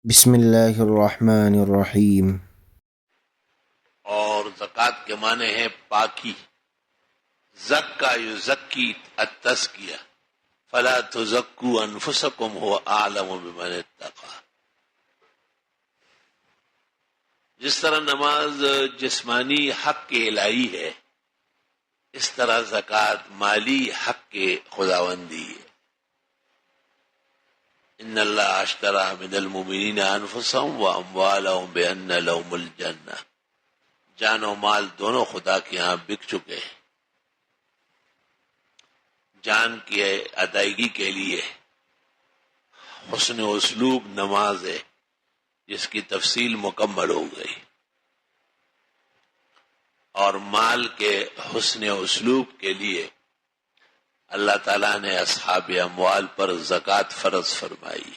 بسم اللہ الرحمن الرحیم۔ اور زکوٰۃ کے معنی ہے پاکی۔ زکا یزکی التزکیہ فلا تزکوا انفسکم هو اعلم بمن اتقى۔ جس طرح نماز جسمانی حق کے الہی ہے، اس طرح زکوٰۃ مالی حق کے خداوندی ہے۔ ان اللہ اشترى من المؤمنین انفسهم واموالهم بان لهم الجنہ۔ جان و مال دونوں خدا کے ہاں بک چکے ہیں۔ جان کی ادائیگی کے لیے حسن اسلوب نماز ہے، جس کی تفصیل مکمل ہو گئی، اور مال کے حسن اسلوب کے لیے اللہ تعالیٰ نے اصحاب اموال پر زکوٰۃ فرض فرمائی۔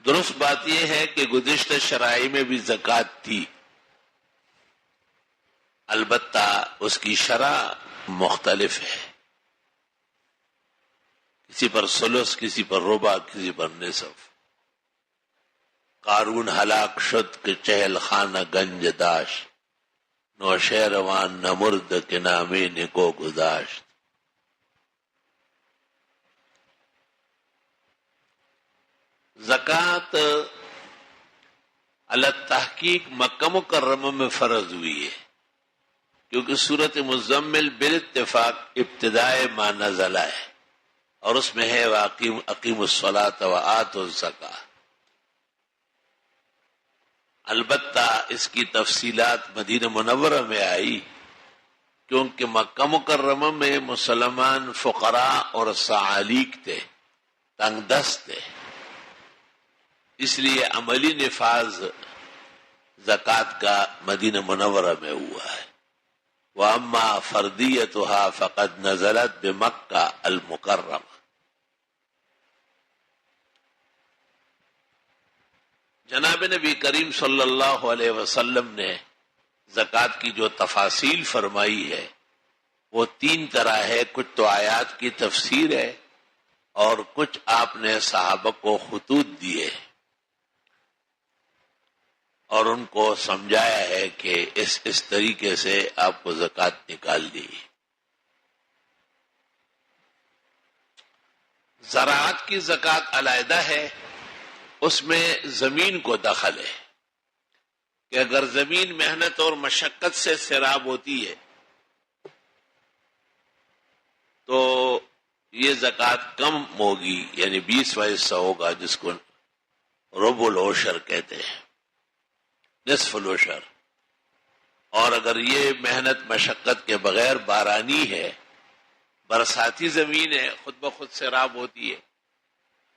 درست بات یہ ہے کہ گزشتہ شرائع میں بھی زکوٰۃ تھی، البتہ اس کی شرح مختلف ہے، کسی پر ثلث، کسی پر ربع، کسی پر نصف۔ قارون ہلاک شد کہ چہل خانہ گنج داشت، نوشیروان نمرد کے نامی نکو گذاشت۔ زکوٰۃ علی تحقیق مکہ مکرمہ میں فرض ہوئی ہے، کیونکہ سورۃ مزمل بالاتفاق ابتدائے ما نزل ہے، اور اس میں ہے اقیموا الصلاۃ وآتوا الزکاۃ۔ البتہ اس کی تفصیلات مدینہ منورہ میں آئی، کیونکہ مکہ مکرمہ میں مسلمان فقراء اور سعالیق تھے، تنگ دست تھے، اس لیے عملی نفاذ زکوٰۃ کا مدینہ منورہ میں ہوا ہے۔ وَأَمَّا فَرْضِيَّتُهَا فَقَدْ نَزَلَتْ بِمَكَّةَ الْمُكَرَّمَةِ۔ جناب نبی کریم صلی اللہ علیہ وسلم نے زکوٰۃ کی جو تفاصیل فرمائی ہے وہ تین طرح ہے، کچھ تو آیات کی تفسیر ہے، اور کچھ آپ نے صحابہ کو خطوط دیے اور ان کو سمجھایا ہے کہ اس طریقے سے آپ کو زکوٰۃ نکالنی ہے۔ زراعت کی زکوٰۃ علیحدہ ہے، اس میں زمین کو دخل ہے کہ اگر زمین محنت اور مشقت سے سیراب ہوتی ہے تو یہ زکوٰۃ کم ہوگی، یعنی 20% ہوگا، جس کو ربع العشر کہتے ہیں، نصف العشر۔ اور اگر یہ محنت مشقت کے بغیر بارانی ہے، برساتی زمین ہے، خود بخود سیراب ہوتی ہے،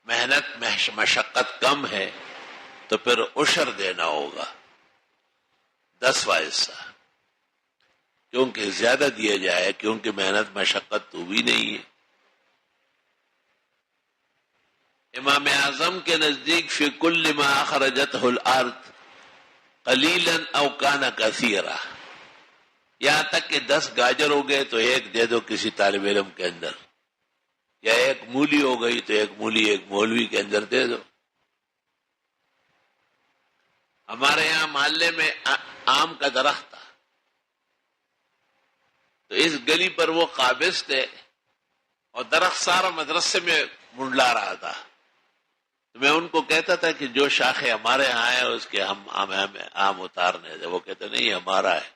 محنت مشقت کم ہے، تو پھر عشر دینا ہوگا، 10%، کیونکہ زیادہ دیا جائے، کیونکہ محنت مشقت تو بھی نہیں ہے۔ امام اعظم کے نزدیک فی کل ما اخرجتہ الارض قلیلا او کان کثیرا، یہاں تک کہ 10 گاجر ہو گئے تو ایک دے دو کسی طالب علم کے اندر، یا ایک مولی ہو گئی تو ایک مولی ایک مولوی کے اندر دے دو۔ ہمارے یہاں محلے میں آم کا درخت تھا، تو اس گلی پر وہ قابض تھے اور درخت سارا مدرسے میں منڈلا رہا تھا، تو میں ان کو کہتا تھا کہ جو شاخیں ہمارے یہاں ہیں اس کے ہم آم اتارنے تھے، وہ کہتے نہیں ہمارا ہے۔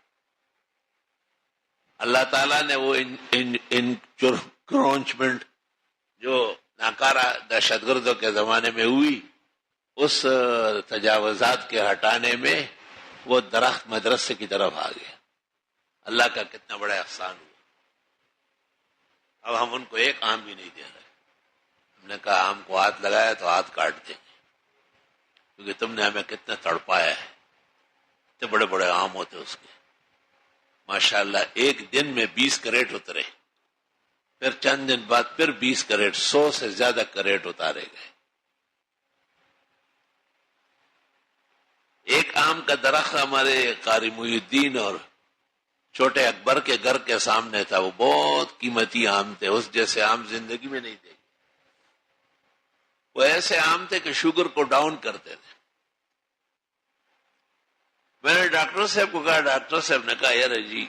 اللہ تعالیٰ نے وہ انکروچمنٹ جو ناکارہ دہشت گردوں کے زمانے میں ہوئی، اس تجاوزات کے ہٹانے میں وہ درخت مدرسے کی طرف آ گیا۔ اللہ کا کتنا بڑا احسان ہوا۔ اب ہم ان کو ایک آم بھی نہیں دے رہے، ہم نے کہا آم کو ہاتھ لگایا تو ہاتھ کاٹ دیں گے، کیونکہ تم نے ہمیں کتنا تڑپایا ہے۔ اتنے بڑے بڑے آم ہوتے اس کے، ماشاءاللہ ایک دن میں 20 کریٹ اترے، پھر چند دن بعد پھر 20 کریٹ، 100 سے زیادہ کریٹ اتارے گئے۔ ایک آم کا درخت ہمارے قاری محی الدین اور چھوٹے اکبر کے گھر کے سامنے تھا، وہ بہت قیمتی آم تھے، اس جیسے آم زندگی میں نہیں دیکھے۔ وہ ایسے عام تھے کہ شوگر کو ڈاؤن کرتے تھے. میں نے ڈاکٹر صاحب کو کہا, ڈاکٹر صاحب نے کہا یار جی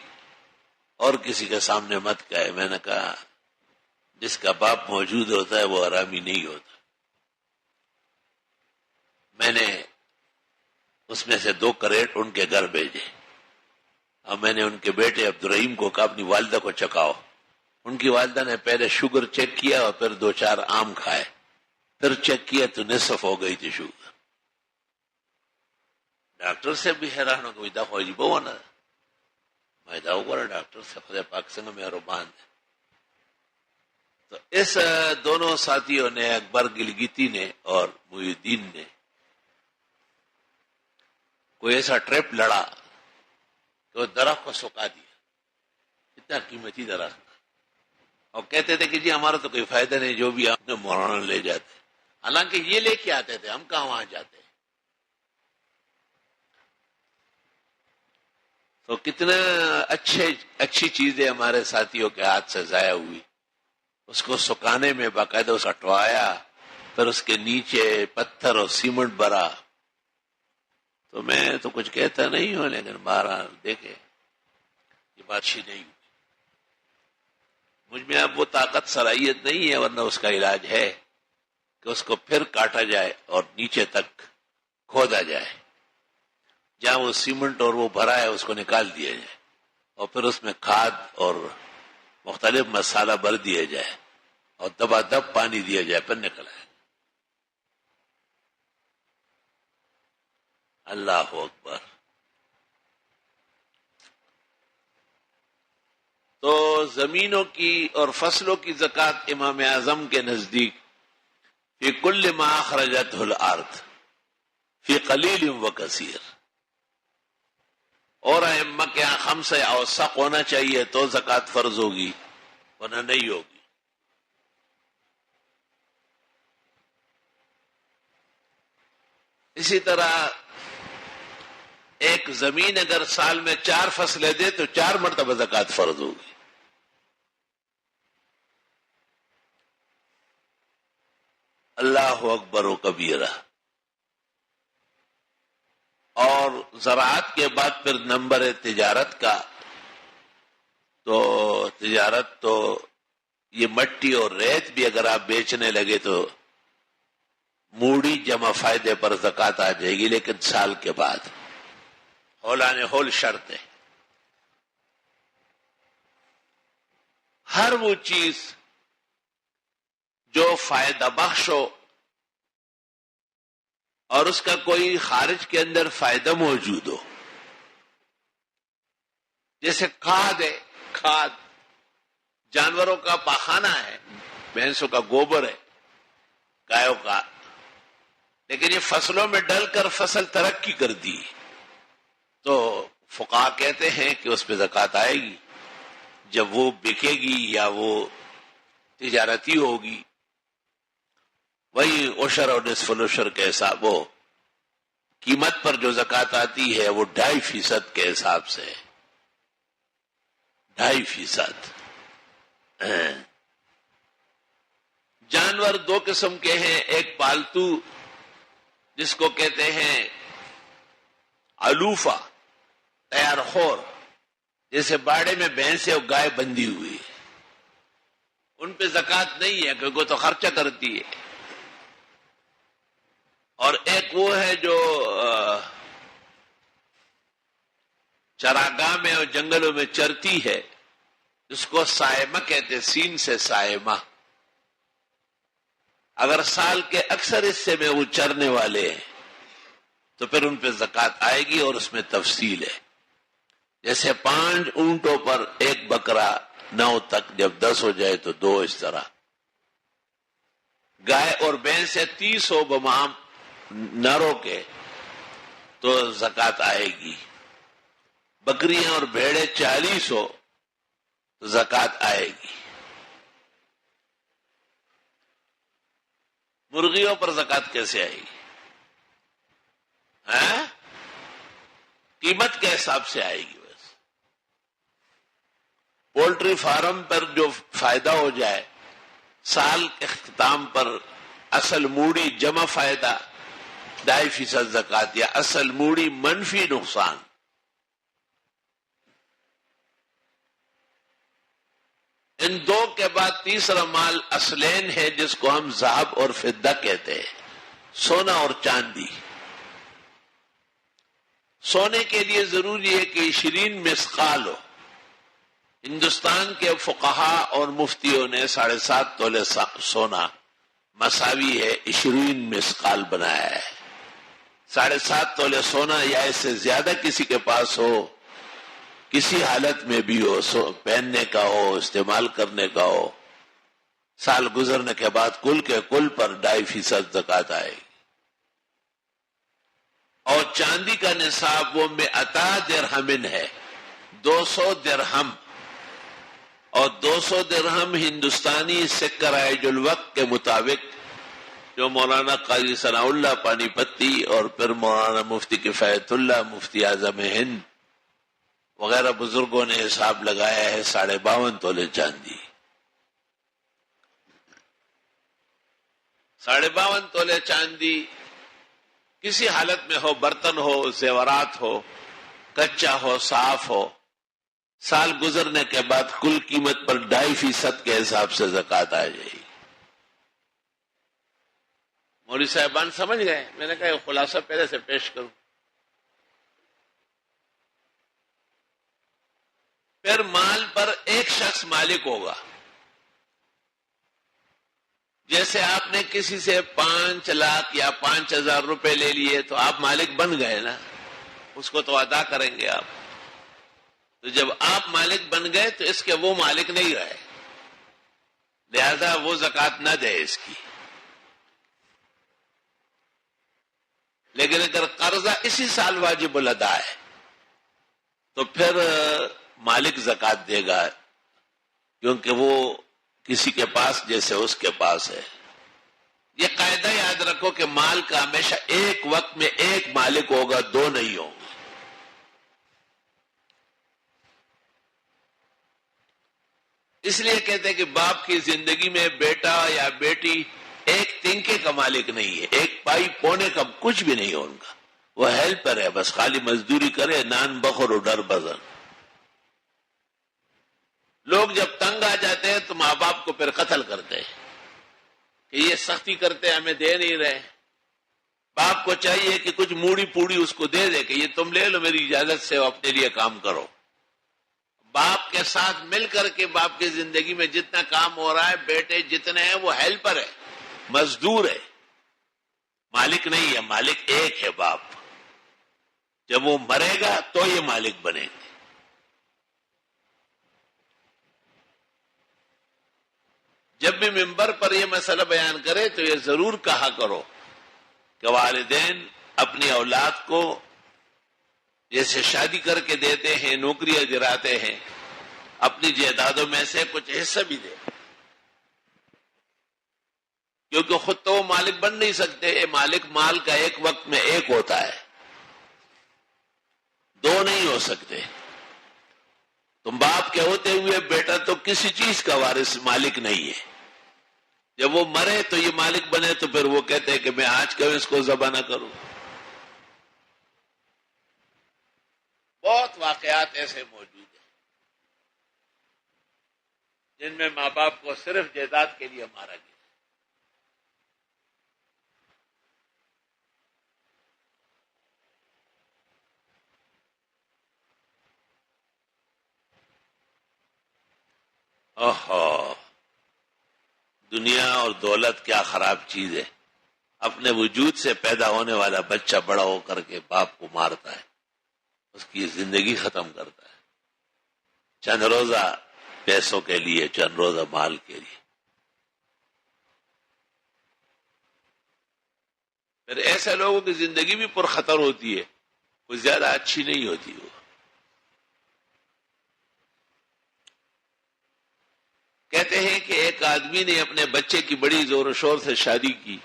اور کسی کے سامنے مت کہے. میں نے کہا جس کا باپ موجود ہوتا ہے وہ حرامی نہیں ہوتا. میں نے اس میں سے 2 کریٹ ان کے گھر بھیجے اور میں نے ان کے بیٹے عبدالرحیم کو کہا اپنی والدہ کو چکھاؤ. ان کی والدہ نے پہلے شوگر چیک کیا اور پھر 2-4 آم کھائے, پھر چیک کیا تو نصف ہو گئی تھی شوگر. ڈاکٹر سے بھی حیران ہو گئی دفعہ جی بہو نا میں جاؤ گا ڈاکٹر سے خدا پاک سنگ مہربان ہے. تو اس دونوں ساتھیوں نے, اکبر گلگیتی نے اور محی الدین نے, کوئی ایسا ٹرپ لڑا کہ وہ درخت کو سکا دیا, اتنا قیمتی درخت, اور کہتے تھے کہ جی ہمارا تو کوئی فائدہ نہیں, جو بھی آپ نے مولانا لے جاتے. حالانکہ یہ لے کے آتے تھے, ہم کہاں وہاں جاتے. تو کتنا اچھی چیزیں ہمارے ساتھیوں کے ہاتھ سے ضائع ہوئی. اس کو سکانے میں باقاعدہ اس کٹوایا, پھر اس کے نیچے پتھر اور سیمنٹ بھرا. تو میں تو کچھ کہتا نہیں ہوں, لیکن بہرحال دیکھے یہ بات اچھی نہیں ہوئی. مجھ میں اب وہ طاقت صلاحیت نہیں ہے, ورنہ اس کا علاج ہے کہ اس کو پھر کاٹا جائے اور نیچے تک کھودا جائے, جہاں وہ سیمنٹ اور وہ بھرا ہے اس کو نکال دیا جائے, اور پھر اس میں کھاد اور مختلف مسالہ بھر دیا جائے اور دبا دب پانی دیا جائے, پھر نکل آئے. اللہ اکبر. تو زمینوں کی اور فصلوں کی زکوٰۃ امام اعظم کے نزدیک فی کل ما اخرجتہ الارض فی قلیل و کثیر, اور ائمہ کے یہاں 5 اوسق ہونا چاہیے تو زکوٰۃ فرض ہوگی, ورنہ نہیں ہوگی. اسی طرح ایک زمین اگر سال میں 4 فصلیں دے تو 4 مرتبہ زکوٰۃ فرض ہوگی. اللہ اکبر و کبیرہ. اور زراعت کے بعد پھر نمبر ہے تجارت کا. تو تجارت تو یہ مٹی اور ریت بھی اگر آپ بیچنے لگے تو موڑی جمع فائدے پر زکوٰۃ آ جائے گی, لیکن سال کے بعد ہولان ہول شرط ہے. ہر وہ چیز جو فائدہ بخش ہو اور اس کا کوئی خارج کے اندر فائدہ موجود ہو, جیسے کھاد ہے, کھاد جانوروں کا پاخانہ ہے, بھینسوں کا گوبر ہے, گایوں کا, لیکن یہ فصلوں میں ڈل کر فصل ترقی کر دی تو فقہا کہتے ہیں کہ اس پہ زکوٰۃ آئے گی جب وہ بکے گی یا وہ تجارتی ہوگی. وہی عشر اور نصف العشر کے حساب, وہ قیمت پر جو زکوٰۃ آتی ہے وہ 2.5% کے حساب سے, 2.5%. جانور 2 قسم کے ہیں, ایک پالتو جس کو کہتے ہیں علوفہ, تیار خور, جیسے باڑے میں بھینس اور گائے بندھی ہوئی ہے, ان پہ زکوٰۃ نہیں ہے کیونکہ وہ تو خرچہ کرتی ہے. اور ایک وہ ہے جو چراگاہ میں اور جنگلوں میں چرتی ہے, جس کو سائمہ کہتے, سین سے سائمہ. اگر سال کے اکثر حصے میں وہ چرنے والے ہیں تو پھر ان پہ زکوٰۃ آئے گی, اور اس میں تفصیل ہے. جیسے 5 اونٹوں پر 1 بکرا 9 تک, جب 10 ہو جائے تو 2, اس طرح. گائے اور بھینس سے 30 ہو بمام نروں کے تو زکوٰۃ آئے گی. بکریاں اور بھیڑیں 40 ہو تو زکوٰۃ آئے گی. مرغیوں پر زکوٰۃ کیسے آئے گی؟ قیمت کے حساب سے آئے گی. بس پولٹری فارم پر جو فائدہ ہو جائے, سال کے اختتام پر اصل موڑی جمع فائدہ 2.5% زکات یا اصل موڑی منفی نقصان. ان دو کے بعد تیسرا مال اصلین ہے جس کو ہم ذهب اور فضہ کہتے ہیں، سونا اور چاندی. سونے کے لیے ضروری ہے کہ 20 مثقال ہو. ہندوستان کے فقہا اور مفتیوں نے 7.5 تولے سونا مساوی ہے 20 مثقال بنایا ہے. 7.5 تولے سونا یا اس سے زیادہ کسی کے پاس ہو، کسی حالت میں بھی ہو، پہننے کا ہو، استعمال کرنے کا ہو، سال گزرنے کے بعد کل کے کل پر 2.5% زکات آئے گی. اور چاندی کا نصاب وہ 100 درہم ہے، 200 درہم. اور 200 درہم ہندوستانی سکہ رائج الوقت کے مطابق جو مولانا قاضی ثناء اللہ پانی پتی اور پھر مولانا مفتی کفایت اللہ مفتی اعظم ہند وغیرہ بزرگوں نے حساب لگایا ہے 52.5 تولے چاندی. 52.5 تولے چاندی کسی حالت میں ہو، برتن ہو، زیورات ہو، کچا ہو، صاف ہو، سال گزرنے کے بعد کل قیمت پر 2.5% کے حساب سے زکات آ جائے گی. مولوی صاحبان سمجھ گئے؟ میں نے کہا یہ خلاصہ پہلے سے پیش کروں. پھر مال پر ایک شخص مالک ہوگا. جیسے آپ نے کسی سے 5 لاکھ یا 5,000 روپے لے لیے تو آپ مالک بن گئے نا، اس کو تو ادا کریں گے آپ. تو جب آپ مالک بن گئے تو اس کے وہ مالک نہیں رہے، لہذا وہ زکات نہ دے اس کی. لیکن اگر قرضہ اسی سال واجب الادا ہے تو پھر مالک زکات دے گا، کیونکہ وہ کسی کے پاس جیسے اس کے پاس ہے. یہ قاعدہ یاد رکھو کہ مال کا ہمیشہ ایک وقت میں ایک مالک ہوگا، دو نہیں ہوں گے. اس لیے کہتے ہیں کہ باپ کی زندگی میں بیٹا یا بیٹی ایک تنکے کا مالک نہیں ہے، ایک پائی پونے کا کچھ بھی نہیں ہے ان کا. وہ ہیلپر ہے، بس خالی مزدوری کرے، نان بخور و ڈر بزن. لوگ جب تنگ آ جاتے ہیں تو ماں باپ کو پھر قتل کرتے ہیں کہ یہ سختی کرتے ہمیں دے نہیں رہے. باپ کو چاہیے کہ کچھ موڑی پوڑی اس کو دے دے کہ یہ تم لے لو میری اجازت سے اپنے لیے کام کرو. باپ کے ساتھ مل کر کے باپ کی زندگی میں جتنا کام ہو رہا ہے، بیٹے جتنے ہیں وہ ہیلپر ہے، مزدور ہے، مالک نہیں ہے. مالک ایک ہے باپ. جب وہ مرے گا تو یہ مالک بنے گے. جب بھی ممبر پر یہ مسئلہ بیان کرے تو یہ ضرور کہا کرو کہ والدین اپنی اولاد کو جیسے شادی کر کے دیتے ہیں، نوکریاں دلاتے ہیں، اپنی جائیدادوں میں سے کچھ حصہ بھی دے، کیونکہ خود تو وہ مالک بن نہیں سکتے. مالک مال کا ایک وقت میں ایک ہوتا ہے، دو نہیں ہو سکتے. تم باپ کے ہوتے ہوئے بیٹا تو کسی چیز کا وارث مالک نہیں ہے. جب وہ مرے تو یہ مالک بنے تو پھر وہ کہتے ہیں کہ میں آج کیوں اس کو ذبح نہ کروں. بہت واقعات ایسے موجود ہیں جن میں ماں باپ کو صرف جائیداد کے لیے مارا گیا. اوہو، دنیا اور دولت کیا خراب چیز ہے. اپنے وجود سے پیدا ہونے والا بچہ بڑا ہو کر کے باپ کو مارتا ہے، اس کی زندگی ختم کرتا ہے، چند روزہ پیسوں کے لیے، چند روزہ مال کے لیے. پھر ایسے لوگوں کی زندگی بھی پر خطر ہوتی ہے، کوئی زیادہ اچھی نہیں ہوتی. وہ کہتے ہیں کہ ایک آدمی نے اپنے بچے کی بڑی زور و شور سے شادی کی،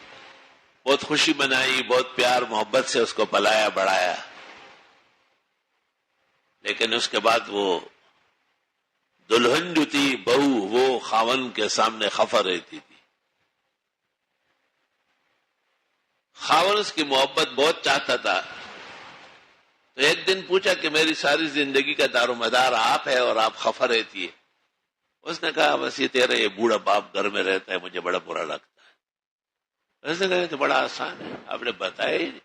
بہت خوشی منائی، بہت پیار محبت سے اس کو پلایا بڑھایا، لیکن اس کے بعد وہ دلہن جو تھی، بہو، وہ خاون کے سامنے خفا رہتی تھی. خاوند اس کی محبت بہت چاہتا تھا. تو ایک دن پوچھا کہ میری ساری زندگی کا دار و مدار آپ ہے اور آپ خفا رہتی ہے. اس نے کہا بس یہ تیرا یہ بوڑھا باپ گھر میں رہتا ہے, مجھے بڑا برا لگتا ہے. اس نے کہا یہ تو بڑا آسان ہے, آپ نے بتایا ہی نہیں.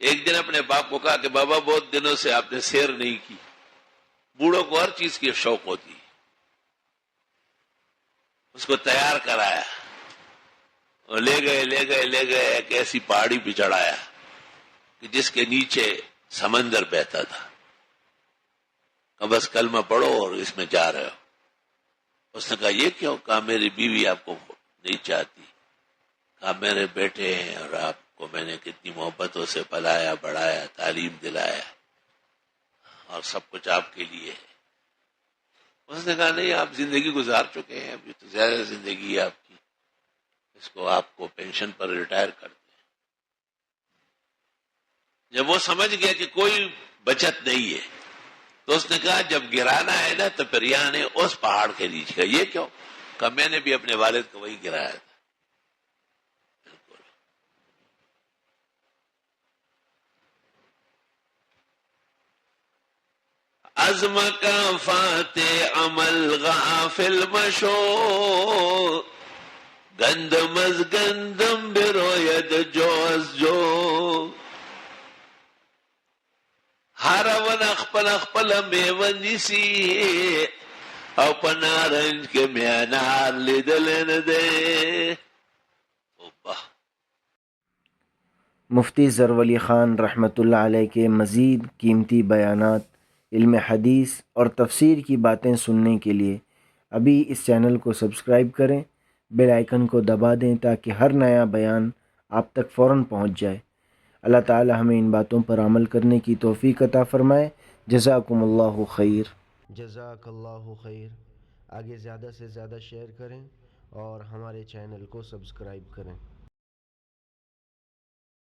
ایک دن اپنے باپ کو کہا کہ بابا بہت دنوں سے آپ نے سیر نہیں کی. بوڑھوں کو ہر چیز کی شوق ہوتی ہے. اس کو تیار کرایا اور لے گئے ایک ایسی پہاڑی پہ چڑھایا کہ جس کے نیچے سمندر بہتا تھا. کہ بس کلمہ پڑھو اور اس میں جا رہے ہو. اس نے کہا یہ کیوں؟ کہا میری بیوی آپ کو نہیں چاہتی. کہا میرے بیٹے ہیں اور آپ کو میں نے کتنی محبتوں سے پلایا بڑھایا, تعلیم دلایا اور سب کچھ آپ کے لیے ہے. اس نے کہا نہیں, آپ زندگی گزار چکے ہیں, ابھی تو زیادہ زندگی ہے آپ کی, اس کو آپ کو پینشن پر ریٹائر کرتے ہیں. جب وہ سمجھ گیا کہ کوئی بچت نہیں ہے تو اس نے کہا جب گرانا ہے نا تو پھر یہاں اس پہاڑ کے نیچے کا. یہ کیوں؟ کہ میں نے بھی اپنے والد کو وہی گرایا تھا. عزم کا فاتح عمل غافل مشو گندم از گندم بروید جو از جو. ہر ون اخپل اخپل میونی سی او پنارنج کے میانار لیدلن دے. مفتی ظفر علی خان رحمۃ اللہ علیہ کے مزید قیمتی بیانات, علم حدیث اور تفسیر کی باتیں سننے کے لیے ابھی اس چینل کو سبسکرائب کریں, بیل آئیکن کو دبا دیں تاکہ ہر نیا بیان آپ تک فوراً پہنچ جائے. اللہ تعالی ہمیں ان باتوں پر عمل کرنے کی توفیق عطا فرمائے. جزاکم اللہ خیر. جزاک اللہ خیر. آگے زیادہ سے زیادہ شیئر کریں اور ہمارے چینل کو سبسکرائب کریں.